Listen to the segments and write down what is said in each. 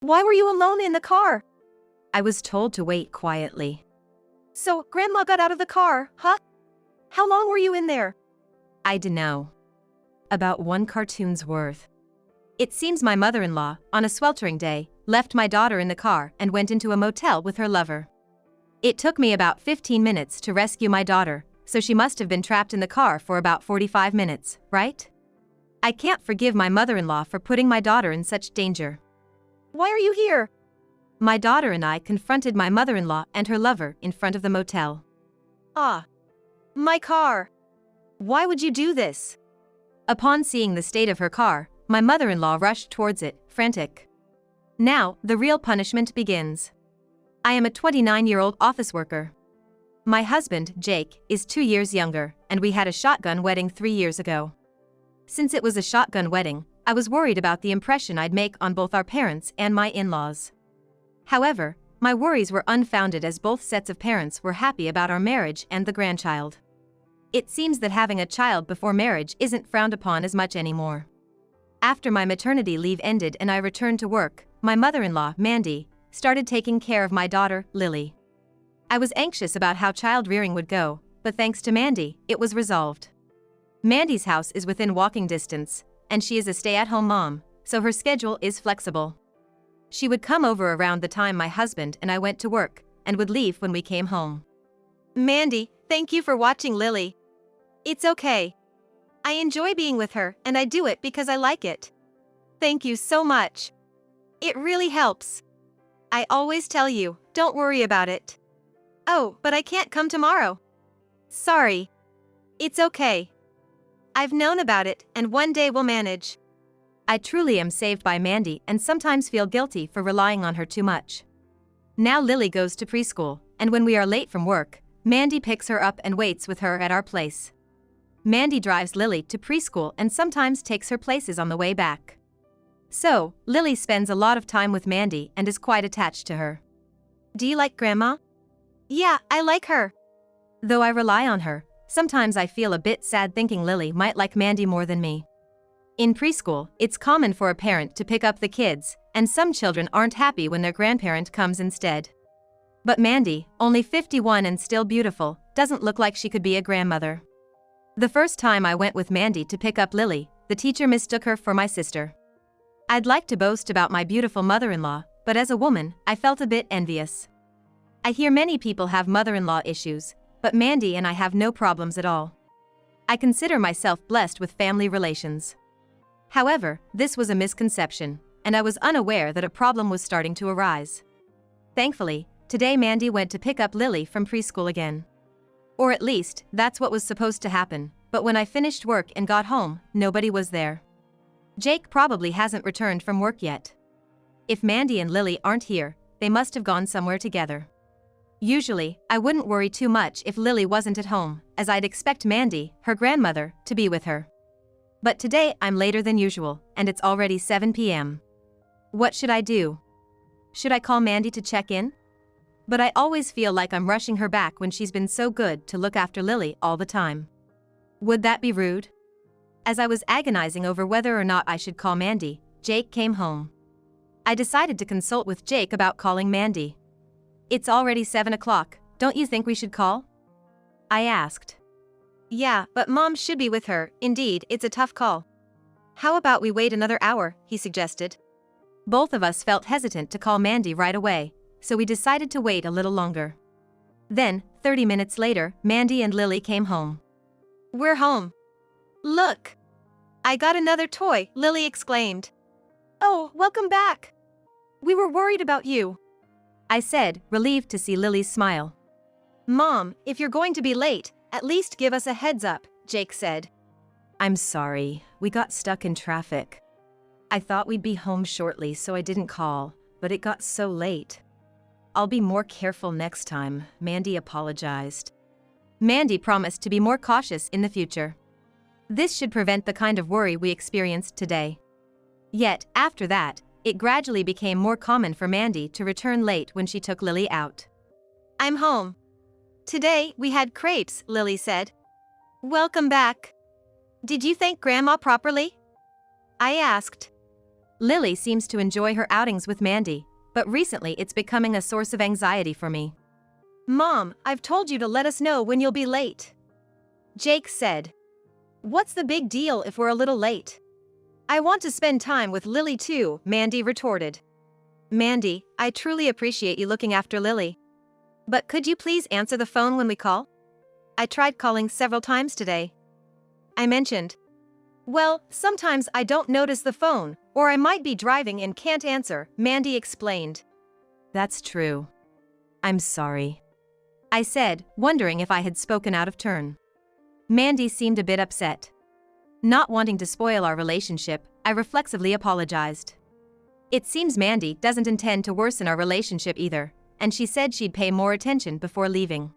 Why were you alone in the car? I was told to wait quietly. So, Grandma got out of the car, huh? How long were you in there? I dunno. About one cartoon's worth. It seems my mother-in-law, on a sweltering day, left my daughter in the car and went into a motel with her lover. It took me about 15 minutes to rescue my daughter, so she must have been trapped in the car for about 45 minutes, right? I can't forgive my mother-in-law for putting my daughter in such danger. Why are you here? My daughter and I confronted my mother-in-law and her lover in front of the motel. Ah. My car. Why would you do this? Upon seeing the state of her car, my mother-in-law rushed towards it, frantic. Now, the real punishment begins. I am a 29-year-old office worker. My husband, Jake, is 2 years younger, and we had a shotgun wedding 3 years ago. Since it was a shotgun wedding, I was worried about the impression I'd make on both our parents and my in-laws. However, my worries were unfounded as both sets of parents were happy about our marriage and the grandchild. It seems that having a child before marriage isn't frowned upon as much anymore. After my maternity leave ended and I returned to work, my mother-in-law, Mandy, started taking care of my daughter, Lily. I was anxious about how child-rearing would go, but thanks to Mandy, it was resolved. Mandy's house is within walking distance, and she is a stay-at-home mom, so her schedule is flexible. She would come over around the time my husband and I went to work, and would leave when we came home. Mandy, thank you for watching Lily. It's okay. I enjoy being with her, and I do it because I like it. Thank you so much. It really helps. I always tell you, don't worry about it. Oh, but I can't come tomorrow. Sorry. It's okay. I've known about it, and one day we'll manage. I truly am saved by Mandy and sometimes feel guilty for relying on her too much. Now Lily goes to preschool, and when we are late from work, Mandy picks her up and waits with her at our place. Mandy drives Lily to preschool and sometimes takes her places on the way back. So, Lily spends a lot of time with Mandy and is quite attached to her. Do you like Grandma? Yeah, I like her. Though I rely on her, sometimes I feel a bit sad thinking Lily might like Mandy more than me. In preschool, it's common for a parent to pick up the kids, and some children aren't happy when their grandparent comes instead. But Mandy, only 51 and still beautiful, doesn't look like she could be a grandmother. The first time I went with Mandy to pick up Lily, the teacher mistook her for my sister. I'd like to boast about my beautiful mother-in-law, but as a woman, I felt a bit envious. I hear many people have mother-in-law issues, but Mandy and I have no problems at all. I consider myself blessed with family relations. However, this was a misconception, and I was unaware that a problem was starting to arise. Thankfully, today Mandy went to pick up Lily from preschool again. Or at least, that's what was supposed to happen, but when I finished work and got home, nobody was there. Jake probably hasn't returned from work yet. If Mandy and Lily aren't here, they must have gone somewhere together. Usually, I wouldn't worry too much if Lily wasn't at home, as I'd expect Mandy, her grandmother, to be with her. But today I'm later than usual, and it's already 7 p.m. What should I do? Should I call Mandy to check in? But I always feel like I'm rushing her back when she's been so good to look after Lily all the time. Would that be rude? As I was agonizing over whether or not I should call Mandy, Jake came home. I decided to consult with Jake about calling Mandy. It's already 7 o'clock, don't you think we should call? I asked. Yeah, but Mom should be with her. Indeed, it's a tough call. How about we wait another hour, he suggested. Both of us felt hesitant to call Mandy right away, so we decided to wait a little longer. Then, 30 minutes later, Mandy and Lily came home. We're home. Look! I got another toy, Lily exclaimed. Oh, welcome back. We were worried about you, I said, relieved to see Lily's smile. Mom, if you're going to be late, at least give us a heads up, Jake said. I'm sorry, we got stuck in traffic. I thought we'd be home shortly, so I didn't call, but it got so late. I'll be more careful next time, Mandy apologized. Mandy promised to be more cautious in the future. This should prevent the kind of worry we experienced today. Yet, after that, it gradually became more common for Mandy to return late when she took Lily out. I'm home. Today, we had crepes, Lily said. Welcome back. Did you thank Grandma properly? I asked. Lily seems to enjoy her outings with Mandy, but recently it's becoming a source of anxiety for me. Mom, I've told you to let us know when you'll be late. Jake said. What's the big deal if we're a little late? I want to spend time with Lily too, Mandy retorted. Mandy, I truly appreciate you looking after Lily. But could you please answer the phone when we call? I tried calling several times today. I mentioned. Well, sometimes I don't notice the phone, or I might be driving and can't answer, Mandy explained. That's true. I'm sorry, I said, wondering if I had spoken out of turn. Mandy seemed a bit upset. Not wanting to spoil our relationship, I reflexively apologized. It seems Mandy doesn't intend to worsen our relationship either, and she said she'd pay more attention before leaving.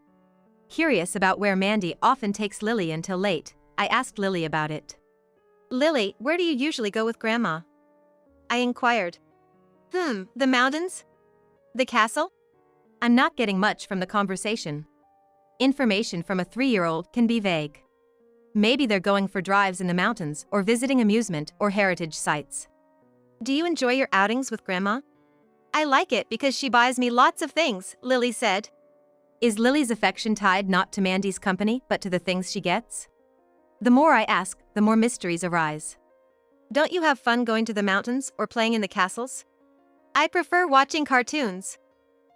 Curious about where Mandy often takes Lily until late, I asked Lily about it. Lily, where do you usually go with Grandma? I inquired. The mountains? The castle? I'm not getting much from the conversation. Information from a 3-year-old can be vague. Maybe they're going for drives in the mountains or visiting amusement or heritage sites. Do you enjoy your outings with Grandma? I like it because she buys me lots of things, Lily said. Is Lily's affection tied not to Mandy's company but to the things she gets? The more I ask, the more mysteries arise. Don't you have fun going to the mountains or playing in the castles? I prefer watching cartoons.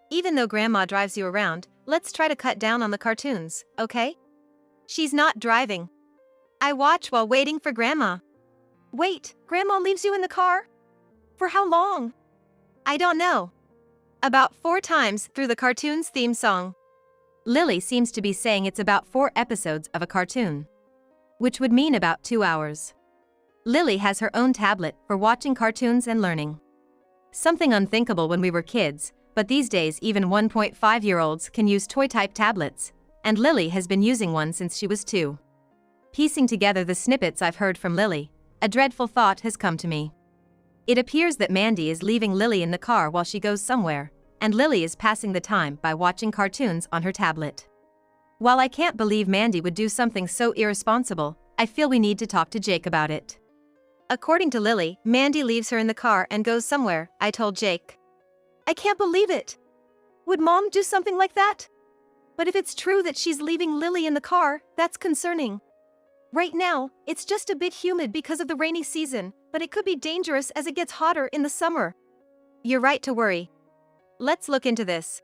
Even though Grandma drives you around, let's try to cut down on the cartoons, okay? She's not driving. I watch while waiting for Grandma. Wait, Grandma leaves you in the car? For how long? I don't know. About 4 times through the cartoon's theme song. Lily seems to be saying it's about 4 episodes of a cartoon, which would mean about 2 hours. Lily has her own tablet for watching cartoons and learning. Something unthinkable when we were kids, but these days even 1.5-year-olds can use toy-type tablets, and Lily has been using one since she was 2. Piecing together the snippets I've heard from Lily, a dreadful thought has come to me. It appears that Mandy is leaving Lily in the car while she goes somewhere, and Lily is passing the time by watching cartoons on her tablet. While I can't believe Mandy would do something so irresponsible, I feel we need to talk to Jake about it. According to Lily, Mandy leaves her in the car and goes somewhere, I told Jake. I can't believe it. Would Mom do something like that? But if it's true that she's leaving Lily in the car, that's concerning. Right now, it's just a bit humid because of the rainy season, but it could be dangerous as it gets hotter in the summer. You're right to worry. Let's look into this.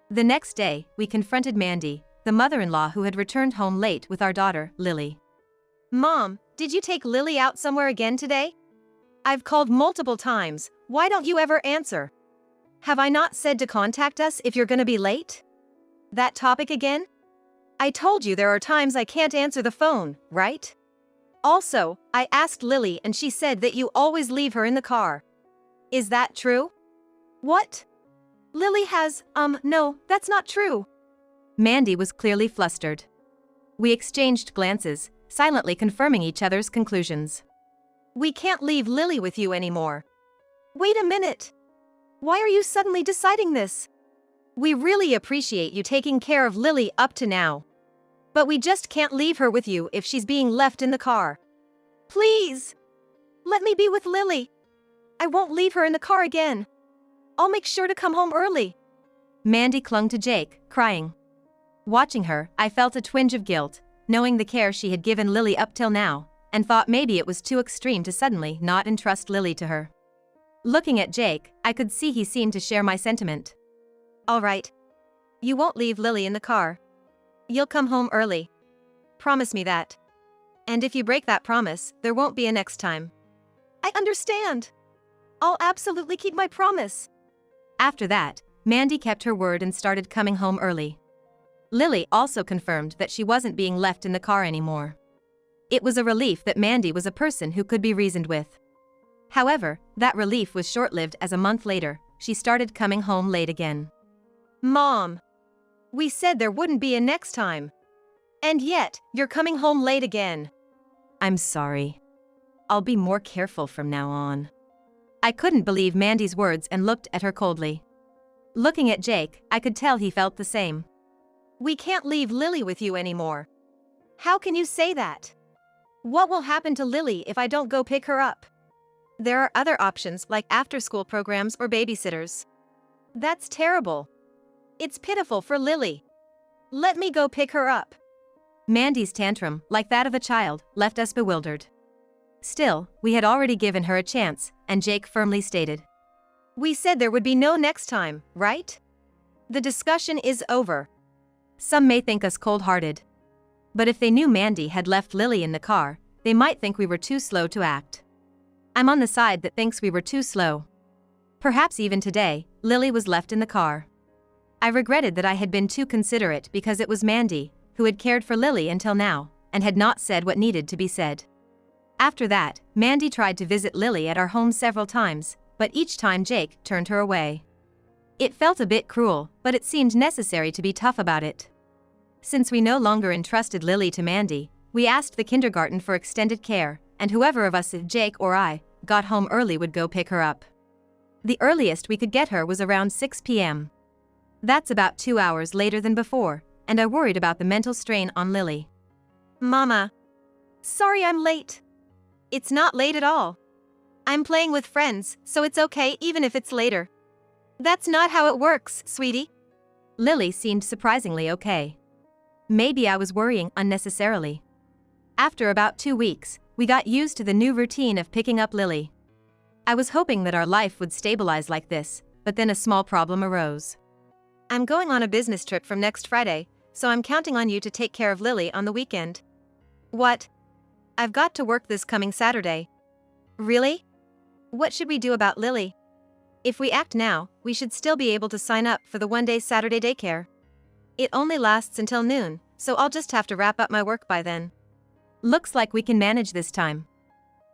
The next day, we confronted Mandy, the mother-in-law who had returned home late with our daughter, Lily. Mom, did you take Lily out somewhere again today? I've called multiple times, why don't you ever answer? Have I not said to contact us if you're gonna be late? That topic again? I told you there are times I can't answer the phone, right? Also, I asked Lily and she said that you always leave her in the car. Is that true? What? Lily has, no, that's not true. Mandy was clearly flustered. We exchanged glances, silently confirming each other's conclusions. We can't leave Lily with you anymore. Wait a minute. Why are you suddenly deciding this? We really appreciate you taking care of Lily up to now. But we just can't leave her with you if she's being left in the car. Please! Let me be with Lily. I won't leave her in the car again. I'll make sure to come home early. Mandy clung to Jake, crying. Watching her, I felt a twinge of guilt, knowing the care she had given Lily up till now, and thought maybe it was too extreme to suddenly not entrust Lily to her. Looking at Jake, I could see he seemed to share my sentiment. All right. You won't leave Lily in the car. You'll come home early. Promise me that. And if you break that promise, there won't be a next time. I understand. I'll absolutely keep my promise. After that, Mandy kept her word and started coming home early. Lily also confirmed that she wasn't being left in the car anymore. It was a relief that Mandy was a person who could be reasoned with. However, that relief was short-lived as a month later, she started coming home late again. Mom! We said there wouldn't be a next time. And yet, you're coming home late again. I'm sorry. I'll be more careful from now on. I couldn't believe Mandy's words and looked at her coldly. Looking at Jake, I could tell he felt the same. We can't leave Lily with you anymore. How can you say that? What will happen to Lily if I don't go pick her up? There are other options like after-school programs or babysitters. That's terrible. It's pitiful for Lily. Let me go pick her up. Mandy's tantrum, like that of a child, left us bewildered. Still, we had already given her a chance, and Jake firmly stated, We said there would be no next time, right? The discussion is over. Some may think us cold-hearted. But if they knew Mandy had left Lily in the car, they might think we were too slow to act. I'm on the side that thinks we were too slow. Perhaps even today, Lily was left in the car. I regretted that I had been too considerate because it was Mandy who had cared for Lily until now, and had not said what needed to be said. After that, Mandy tried to visit Lily at our home several times, but each time Jake turned her away. It felt a bit cruel, but it seemed necessary to be tough about it. Since we no longer entrusted Lily to Mandy, we asked the kindergarten for extended care, and whoever of us, if Jake or I, got home early would go pick her up. The earliest we could get her was around 6 p.m. That's about 2 hours later than before, and I worried about the mental strain on Lily. Mama. Sorry I'm late. It's not late at all. I'm playing with friends, so it's okay even if it's later. That's not how it works, sweetie. Lily seemed surprisingly okay. Maybe I was worrying unnecessarily. After about 2 weeks, we got used to the new routine of picking up Lily. I was hoping that our life would stabilize like this, but then a small problem arose. I'm going on a business trip from next Friday, so I'm counting on you to take care of Lily on the weekend. What? I've got to work this coming Saturday. Really? What should we do about Lily? If we act now, we should still be able to sign up for the one-day Saturday daycare. It only lasts until noon, so I'll just have to wrap up my work by then. Looks like we can manage this time.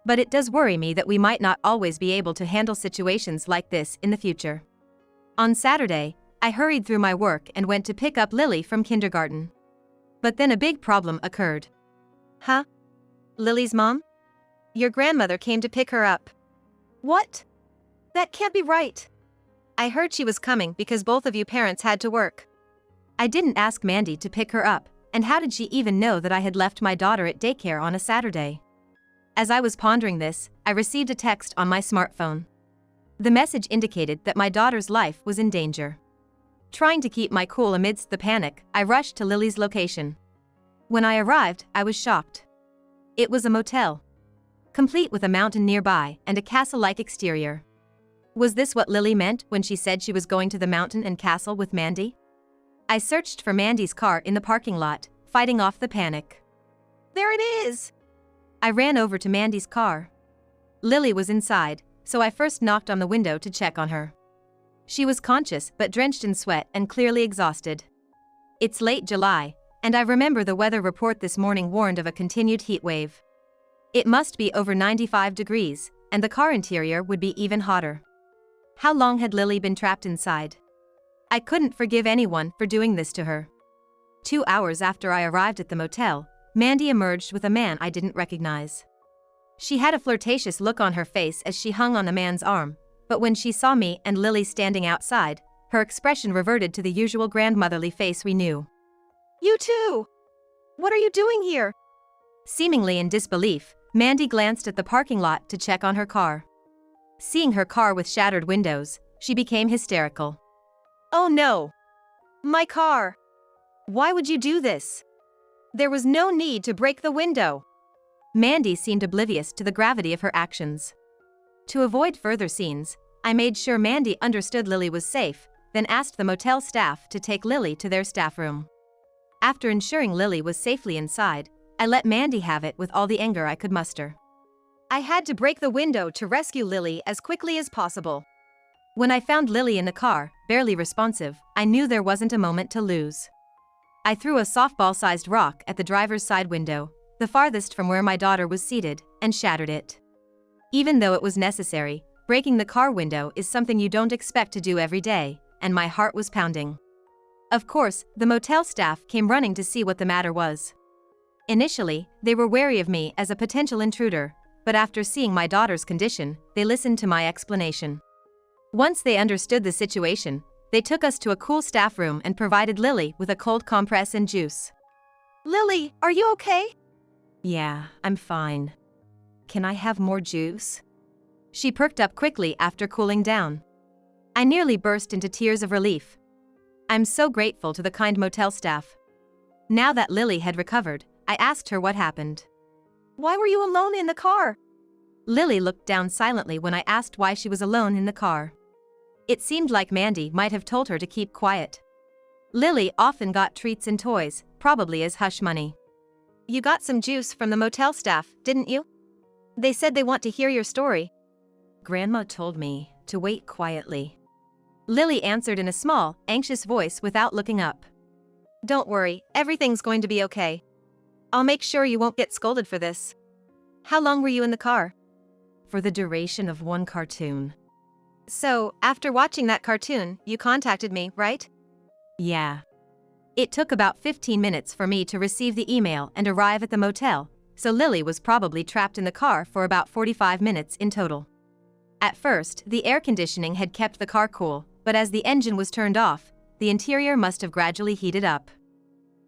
But it does worry me that we might not always be able to handle situations like this in the future. On Saturday, I hurried through my work and went to pick up Lily from kindergarten. But then a big problem occurred. Huh? Lily's mom? Your grandmother came to pick her up. What? That can't be right. I heard she was coming because both of you parents had to work. I didn't ask Mandy to pick her up, and how did she even know that I had left my daughter at daycare on a Saturday? As I was pondering this, I received a text on my smartphone. The message indicated that my daughter's life was in danger. Trying to keep my cool amidst the panic, I rushed to Lily's location. When I arrived, I was shocked. It was a motel, complete with a mountain nearby and a castle-like exterior. Was this what Lily meant when she said she was going to the mountain and castle with Mandy? I searched for Mandy's car in the parking lot, fighting off the panic. There it is! I ran over to Mandy's car. Lily was inside, so I first knocked on the window to check on her. She was conscious but drenched in sweat and clearly exhausted. It's late July, and I remember the weather report this morning warned of a continued heat wave. It must be over 95 degrees, and the car interior would be even hotter. How long had Lily been trapped inside? I couldn't forgive anyone for doing this to her. 2 hours after I arrived at the motel, Mandy emerged with a man I didn't recognize. She had a flirtatious look on her face as she hung on the man's arm, but when she saw me and Lily standing outside, her expression reverted to the usual grandmotherly face we knew. You too! What are you doing here? Seemingly in disbelief, Mandy glanced at the parking lot to check on her car. Seeing her car with shattered windows, she became hysterical. Oh no! My car! Why would you do this? There was no need to break the window. Mandy seemed oblivious to the gravity of her actions. To avoid further scenes, I made sure Mandy understood Lily was safe, then asked the motel staff to take Lily to their staff room. After ensuring Lily was safely inside, I let Mandy have it with all the anger I could muster. I had to break the window to rescue Lily as quickly as possible. When I found Lily in the car, barely responsive, I knew there wasn't a moment to lose. I threw a softball-sized rock at the driver's side window, the farthest from where my daughter was seated, and shattered it. Even though it was necessary, breaking the car window is something you don't expect to do every day, and my heart was pounding. Of course, the motel staff came running to see what the matter was. Initially, they were wary of me as a potential intruder, but after seeing my daughter's condition, they listened to my explanation. Once they understood the situation, they took us to a cool staff room and provided Lily with a cold compress and juice. Lily, are you okay? Yeah, I'm fine. Can I have more juice? She perked up quickly after cooling down. I nearly burst into tears of relief. I'm so grateful to the kind motel staff. Now that Lily had recovered, I asked her what happened. Why were you alone in the car? Lily looked down silently when I asked why she was alone in the car. It seemed like Mandy might have told her to keep quiet. Lily often got treats and toys, probably as hush money. You got some juice from the motel staff, didn't you? They said they want to hear your story. Grandma told me to wait quietly. Lily answered in a small, anxious voice without looking up. Don't worry, everything's going to be okay. I'll make sure you won't get scolded for this. How long were you in the car? For the duration of one cartoon. So, after watching that cartoon, you contacted me, right? Yeah. It took about 15 minutes for me to receive the email and arrive at the motel, so Lily was probably trapped in the car for about 45 minutes in total. At first, the air conditioning had kept the car cool, but as the engine was turned off, the interior must have gradually heated up.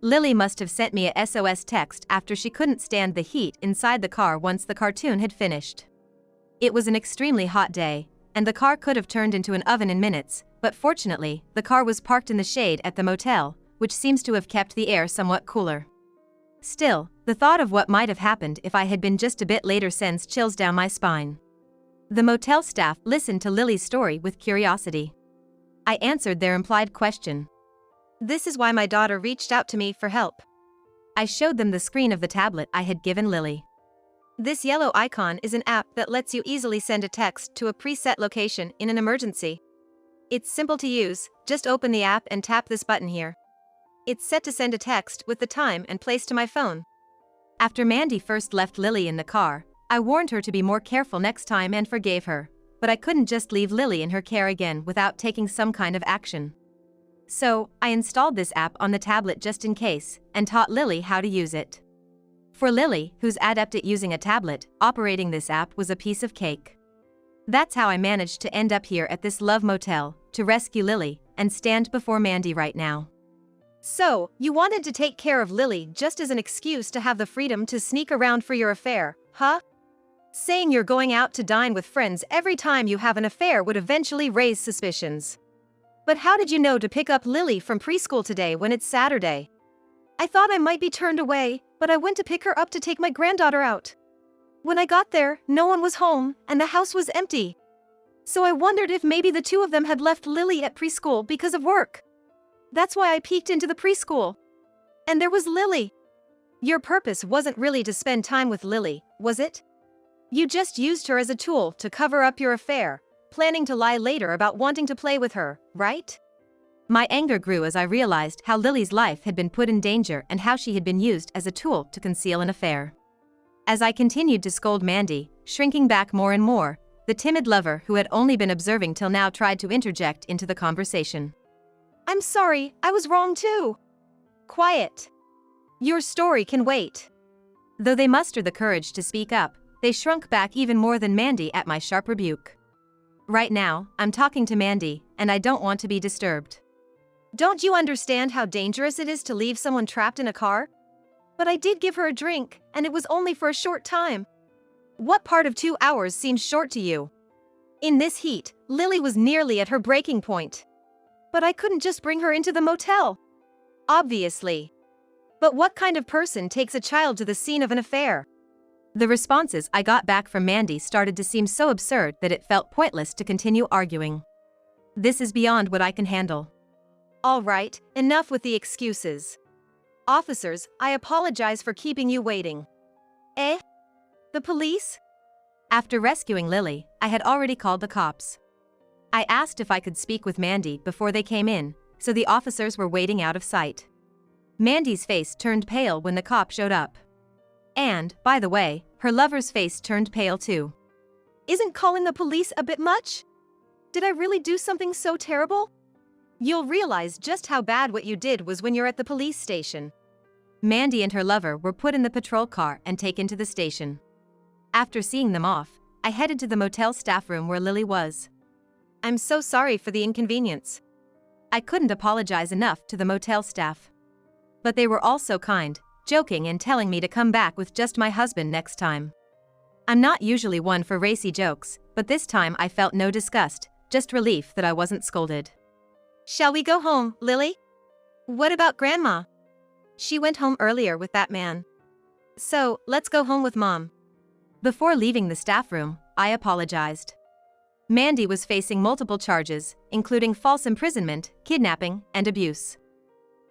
Lily must have sent me a SOS text after she couldn't stand the heat inside the car once the cartoon had finished. It was an extremely hot day, and the car could have turned into an oven in minutes, but fortunately, the car was parked in the shade at the motel, which seems to have kept the air somewhat cooler. Still, the thought of what might have happened if I had been just a bit later sends chills down my spine. The motel staff listened to Lily's story with curiosity. I answered their implied question. This is why my daughter reached out to me for help. I showed them the screen of the tablet I had given Lily. This yellow icon is an app that lets you easily send a text to a preset location in an emergency. It's simple to use, just open the app and tap this button here. It's set to send a text with the time and place to my phone. After Mandy first left Lily in the car, I warned her to be more careful next time and forgave her, but I couldn't just leave Lily in her care again without taking some kind of action. So, I installed this app on the tablet just in case, and taught Lily how to use it. For Lily, who's adept at using a tablet, operating this app was a piece of cake. That's how I managed to end up here at this love motel, to rescue Lily, and stand before Mandy right now. So, you wanted to take care of Lily just as an excuse to have the freedom to sneak around for your affair, huh? Saying you're going out to dine with friends every time you have an affair would eventually raise suspicions. But how did you know to pick up Lily from preschool today when it's Saturday? I thought I might be turned away, but I went to pick her up to take my granddaughter out. When I got there, no one was home, and the house was empty. So I wondered if maybe the two of them had left Lily at preschool because of work. That's why I peeked into the preschool. And there was Lily. Your purpose wasn't really to spend time with Lily, was it? You just used her as a tool to cover up your affair, planning to lie later about wanting to play with her, right? My anger grew as I realized how Lily's life had been put in danger and how she had been used as a tool to conceal an affair. As I continued to scold Mandy, shrinking back more and more, the timid lover who had only been observing till now tried to interject into the conversation. I'm sorry, I was wrong too. Quiet. Your story can wait. Though they mustered the courage to speak up, they shrunk back even more than Mandy at my sharp rebuke. Right now, I'm talking to Mandy, and I don't want to be disturbed. Don't you understand how dangerous it is to leave someone trapped in a car? But I did give her a drink, and it was only for a short time. What part of 2 hours seems short to you? In this heat, Lily was nearly at her breaking point. But I couldn't just bring her into the motel. Obviously. But what kind of person takes a child to the scene of an affair? The responses I got back from Mandy started to seem so absurd that it felt pointless to continue arguing. This is beyond what I can handle. All right, enough with the excuses. Officers, I apologize for keeping you waiting. Eh? The police? After rescuing Lily, I had already called the cops. I asked if I could speak with Mandy before they came in, so the officers were waiting out of sight. Mandy's face turned pale when the cop showed up. And, by the way, her lover's face turned pale too. Isn't calling the police a bit much? Did I really do something so terrible? You'll realize just how bad what you did was when you're at the police station. Mandy and her lover were put in the patrol car and taken to the station. After seeing them off, I headed to the motel staff room where Lily was. I'm so sorry for the inconvenience. I couldn't apologize enough to the motel staff. But they were all so kind, joking and telling me to come back with just my husband next time. I'm not usually one for racy jokes, but this time I felt no disgust, just relief that I wasn't scolded. Shall we go home, Lily? What about Grandma? She went home earlier with that man. So, let's go home with Mom. Before leaving the staff room, I apologized. Mandy was facing multiple charges, including false imprisonment, kidnapping, and abuse.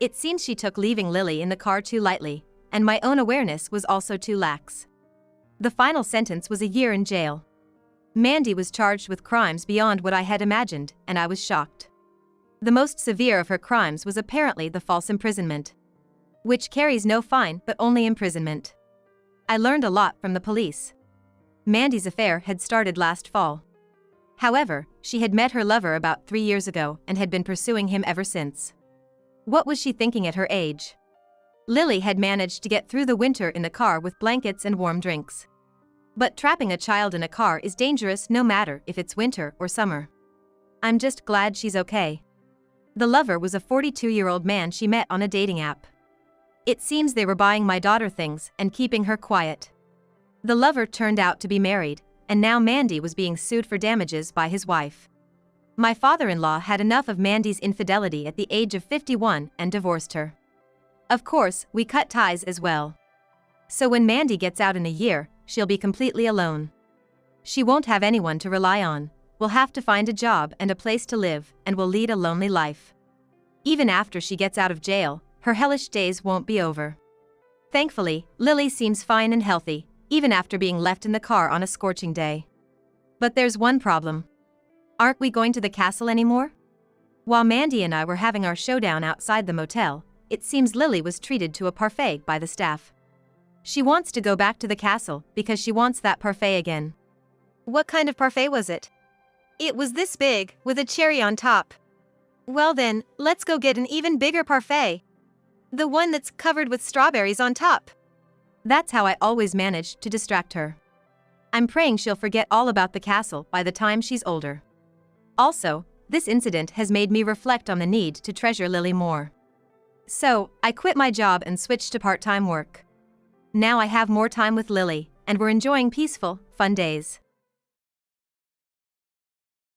It seems she took leaving Lily in the car too lightly, and my own awareness was also too lax. The final sentence was a year in jail. Mandy was charged with crimes beyond what I had imagined, and I was shocked. The most severe of her crimes was apparently the false imprisonment, which carries no fine but only imprisonment. I learned a lot from the police. Mandy's affair had started last fall. However, she had met her lover about 3 years ago and had been pursuing him ever since. What was she thinking at her age? Lily had managed to get through the winter in the car with blankets and warm drinks. But trapping a child in a car is dangerous no matter if it's winter or summer. I'm just glad she's okay. The lover was a 42-year-old man she met on a dating app. It seems they were buying my daughter things and keeping her quiet. The lover turned out to be married, and now Mandy was being sued for damages by his wife. My father-in-law had enough of Mandy's infidelity at the age of 51 and divorced her. Of course, we cut ties as well. So when Mandy gets out in a year, she'll be completely alone. She won't have anyone to rely on, will have to find a job and a place to live, and will lead a lonely life. Even after she gets out of jail, her hellish days won't be over. Thankfully, Lily seems fine and healthy, even after being left in the car on a scorching day. But there's one problem. Aren't we going to the castle anymore? While Mandy and I were having our showdown outside the motel, it seems Lily was treated to a parfait by the staff. She wants to go back to the castle because she wants that parfait again. What kind of parfait was it? It was this big, with a cherry on top. Well then, let's go get an even bigger parfait. The one that's covered with strawberries on top. That's how I always manage to distract her. I'm praying she'll forget all about the castle by the time she's older. Also, this incident has made me reflect on the need to treasure Lily more. So, I quit my job and switched to part-time work. Now I have more time with Lily, and we're enjoying peaceful, fun days.